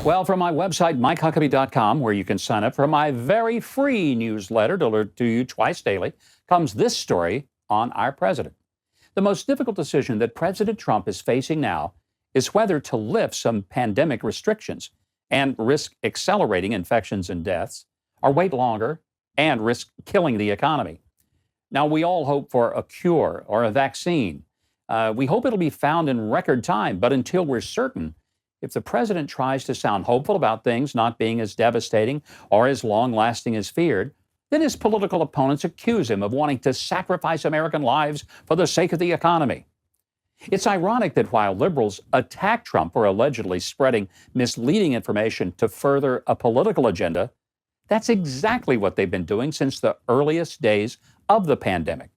Well, from my website, MikeHuckabee.com, where you can sign up for my very free newsletter delivered to you twice daily, comes this story on our president. The most difficult decision that President Trump is facing now is whether to lift some pandemic restrictions and risk accelerating infections and deaths, or wait longer and risk killing the economy. Now, we all hope for a cure or a vaccine. We hope it'll be found in record time, but until we're certain, if the president tries to sound hopeful about things not being as devastating or as long-lasting as feared, then his political opponents accuse him of wanting to sacrifice American lives for the sake of the economy. It's ironic that while liberals attack Trump for allegedly spreading misleading information to further a political agenda, that's exactly what they've been doing since the earliest days of the pandemic.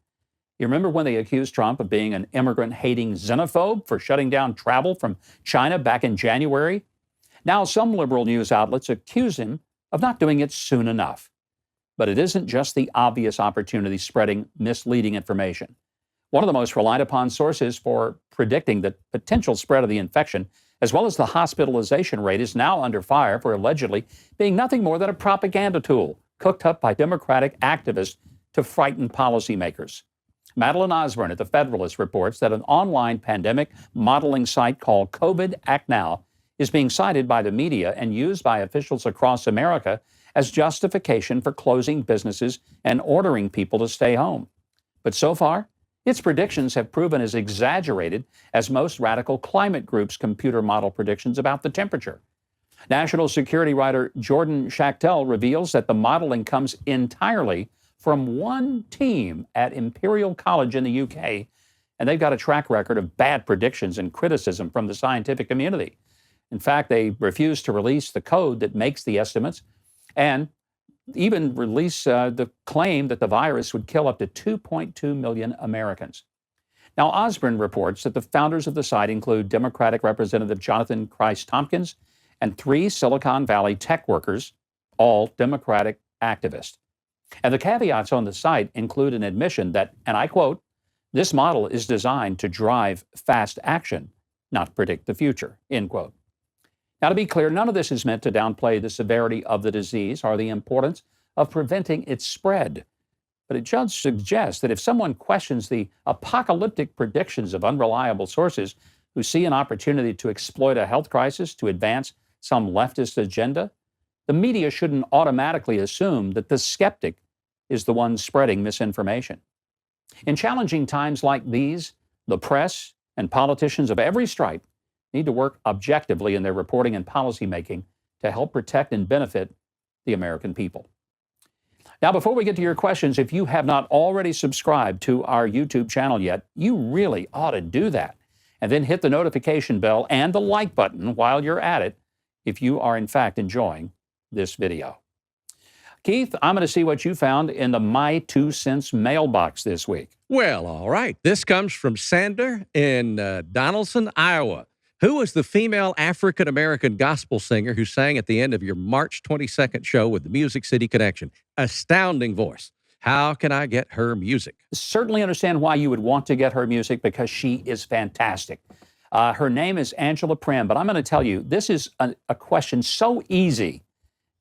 You remember when they accused Trump of being an immigrant-hating xenophobe for shutting down travel from China back in January? Now some liberal news outlets accuse him of not doing it soon enough. But it isn't just the obvious opportunity spreading misleading information. One of the most relied upon sources for predicting the potential spread of the infection, as well as the hospitalization rate, is now under fire for allegedly being nothing more than a propaganda tool cooked up by Democratic activists to frighten policymakers. Madeline Osborne at The Federalist reports that an online pandemic modeling site called COVID Act Now is being cited by the media and used by officials across America as justification for closing businesses and ordering people to stay home. But so far, its predictions have proven as exaggerated as most radical climate groups' computer model predictions about the temperature. National security writer Jordan Schachtel reveals that the modeling comes entirely from one team at Imperial College in the UK, and they've got a track record of bad predictions and criticism from the scientific community. In fact, they refuse to release the code that makes the estimates and even release the claim that the virus would kill up to 2.2 million Americans. Now, Osborne reports that the founders of the site include Democratic Representative Jonathan Christ Tompkins and 3 Silicon Valley tech workers, all Democratic activists. And the caveats on the site include an admission that, and I quote, "This model is designed to drive fast action, not predict the future," end quote. Now, to be clear, none of this is meant to downplay the severity of the disease or the importance of preventing its spread. But it does suggest that if someone questions the apocalyptic predictions of unreliable sources who see an opportunity to exploit a health crisis to advance some leftist agenda, the media shouldn't automatically assume that the skeptic is the one spreading misinformation. In challenging times like these, the press and politicians of every stripe need to work objectively in their reporting and policymaking to help protect and benefit the American people. Now, before we get to your questions, if you have not already subscribed to our YouTube channel yet, you really ought to do that. And then hit the notification bell and the like button while you're at it if you are in fact enjoying this video. Keith, I'm going to see what you found in the My 2 Cents mailbox this week. Well, all right. This comes from Sander in Donaldson, Iowa. Who was the female African-American gospel singer who sang at the end of your March 22nd show with the Music City Connection? Astounding voice. How can I get her music? Certainly understand why you would want to get her music, because she is fantastic. Her name is Angela Prim, but I'm going to tell you, this is a question so easy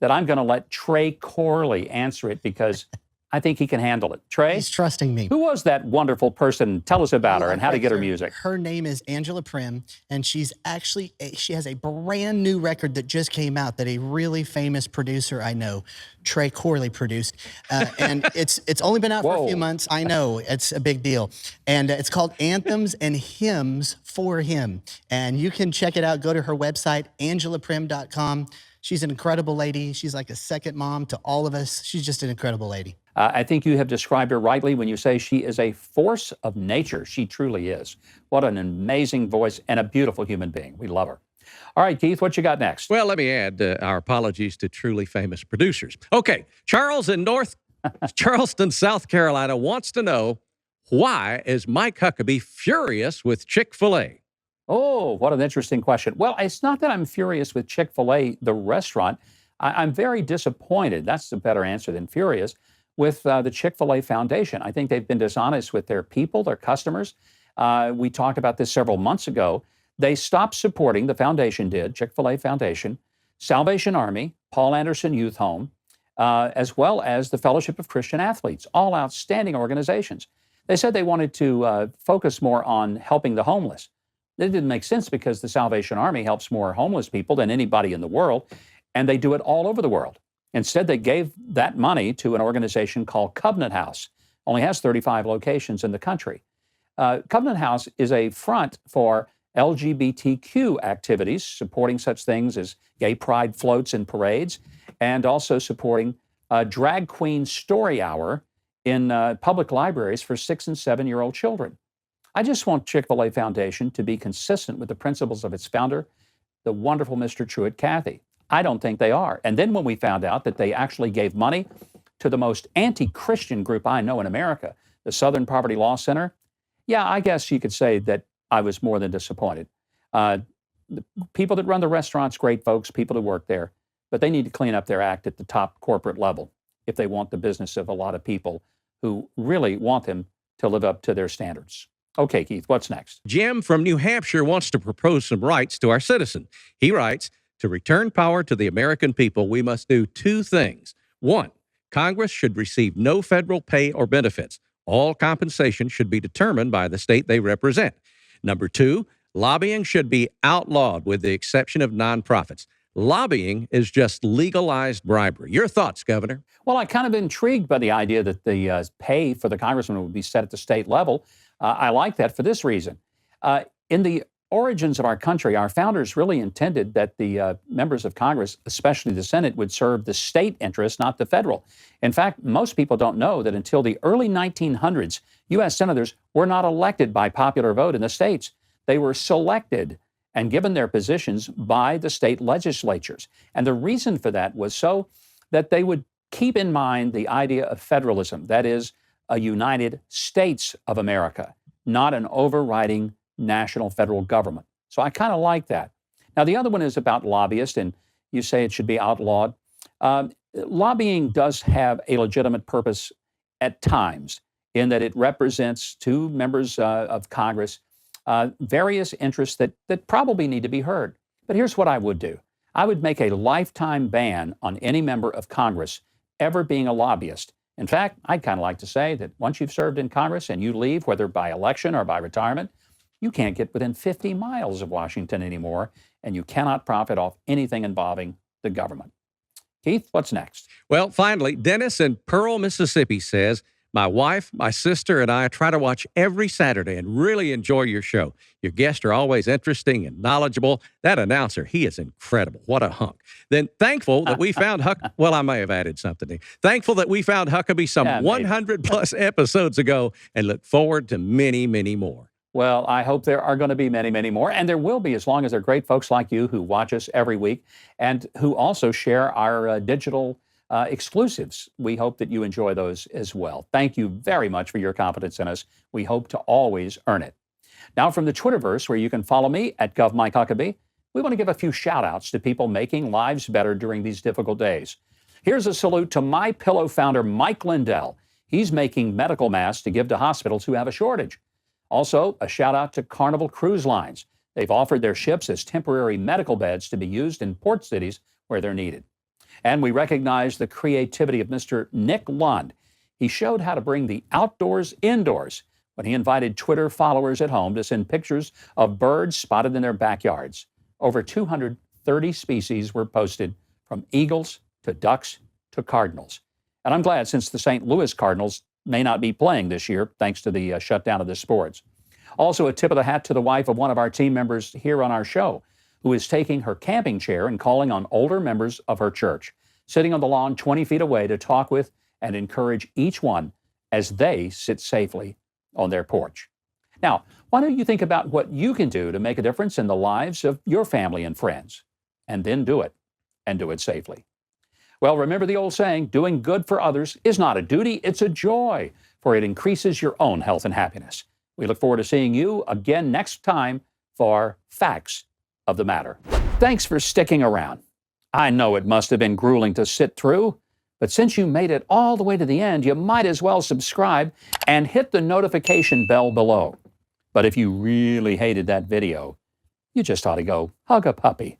that I'm going to let Trey Corley answer it, because I think he can handle it. Trey? He's trusting me. Who was that wonderful person? Tell us about her and how to get her music. Her name is Angela Prim, and she has a brand new record that just came out that a really famous producer I know, Trey Corley, produced. And it's only been out for a few months. I know, it's a big deal. And it's called Anthems and Hymns for Him. And you can check it out. Go to her website, angelaprim.com. She's an incredible lady. She's like a second mom to all of us. She's just an incredible lady. I think you have described her rightly when you say she is a force of nature. She truly is. What an amazing voice and a beautiful human being. We love her. All right, Keith, what you got next? Well, let me add our apologies to truly famous producers. Okay, Charles in North Charleston, South Carolina wants to know, why is Mike Huckabee furious with Chick-fil-A? Oh, what an interesting question. Well, it's not that I'm furious with Chick-fil-A, the restaurant. I'm very disappointed. That's a better answer than furious with the Chick-fil-A Foundation. I think they've been dishonest with their people, their customers. We talked about this several months ago. They stopped supporting, the foundation did, Chick-fil-A Foundation, Salvation Army, Paul Anderson Youth Home, as well as the Fellowship of Christian Athletes, all outstanding organizations. They said they wanted to focus more on helping the homeless. That didn't make sense because the Salvation Army helps more homeless people than anybody in the world, and they do it all over the world. Instead, they gave that money to an organization called Covenant House. Only has 35 locations in the country. Covenant House is a front for LGBTQ activities, supporting such things as gay pride floats and parades, and also supporting drag queen story hour in public libraries for 6 and 7-year-old children. I just want Chick-fil-A Foundation to be consistent with the principles of its founder, the wonderful Mr. Truett Cathy. I don't think they are. And then when we found out that they actually gave money to the most anti-Christian group I know in America, the Southern Poverty Law Center, yeah, I guess you could say that I was more than disappointed. The people that run the restaurants, great folks, people who work there, but they need to clean up their act at the top corporate level if they want the business of a lot of people who really want them to live up to their standards. Okay, Keith, what's next? Jim from New Hampshire wants to propose some rights to our citizen. He writes, to return power to the American people, we must do 2 things. 1, Congress should receive no federal pay or benefits. All compensation should be determined by the state they represent. Number 2, lobbying should be outlawed with the exception of nonprofits. Lobbying is just legalized bribery. Your thoughts, Governor? Well, I'm kind of intrigued by the idea that the pay for the congressman would be set at the state level. I like that for this reason. In the origins of our country, our founders really intended that the members of Congress, especially the Senate, would serve the state interest, not the federal. In fact, most people don't know that until the early 1900s, U.S. senators were not elected by popular vote in the states. They were selected and given their positions by the state legislatures. And the reason for that was so that they would keep in mind the idea of federalism, that is, a United States of America, not an overriding national federal government. So I kind of like that. Now, the other one is about lobbyists, and you say it should be outlawed. Lobbying does have a legitimate purpose at times in that it represents to members of Congress various interests that probably need to be heard. But here's what I would do. I would make a lifetime ban on any member of Congress ever being a lobbyist. In fact, I'd kind of like to say that once you've served in Congress and you leave, whether by election or by retirement, you can't get within 50 miles of Washington anymore, and you cannot profit off anything involving the government. Keith, what's next? Well, finally, Dennis in Pearl, Mississippi says, my wife, my sister, and I try to watch every Saturday and really enjoy your show. Your guests are always interesting and knowledgeable. That announcer, he is incredible. What a hunk. Then thankful that we found well, I may have added something. Thankful that we found Huckabee some 100 plus episodes ago and look forward to many, many more. Well, I hope there are going to be many, many more, and there will be as long as there are great folks like you who watch us every week and who also share our digital exclusives. We hope that you enjoy those as well. Thank you very much for your confidence in us. We hope to always earn it. Now from the Twitterverse, where you can follow me at GovMikeHuckabee, we want to give a few shout-outs to people making lives better during these difficult days. Here's a salute to MyPillow founder Mike Lindell. He's making medical masks to give to hospitals who have a shortage. Also, a shout-out to Carnival Cruise Lines. They've offered their ships as temporary medical beds to be used in port cities where they're needed. And we recognize the creativity of Mr. Nick Lund. He showed how to bring the outdoors indoors when he invited Twitter followers at home to send pictures of birds spotted in their backyards. Over 230 species were posted, from eagles to ducks to cardinals. And I'm glad, since the St. Louis Cardinals may not be playing this year thanks to the shutdown of the sports. Also, a tip of the hat to the wife of one of our team members here on our show, who is taking her camping chair and calling on older members of her church, sitting on the lawn 20 feet away to talk with and encourage each one as they sit safely on their porch. Now, why don't you think about what you can do to make a difference in the lives of your family and friends, and then do it, and do it safely. Well, remember the old saying, doing good for others is not a duty, it's a joy, for it increases your own health and happiness. We look forward to seeing you again next time for Facts of the Matter. Thanks for sticking around. I know it must have been grueling to sit through, but since you made it all the way to the end, you might as well subscribe and hit the notification bell below. But if you really hated that video, you just ought to go hug a puppy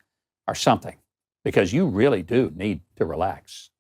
or something. because you really do need to relax.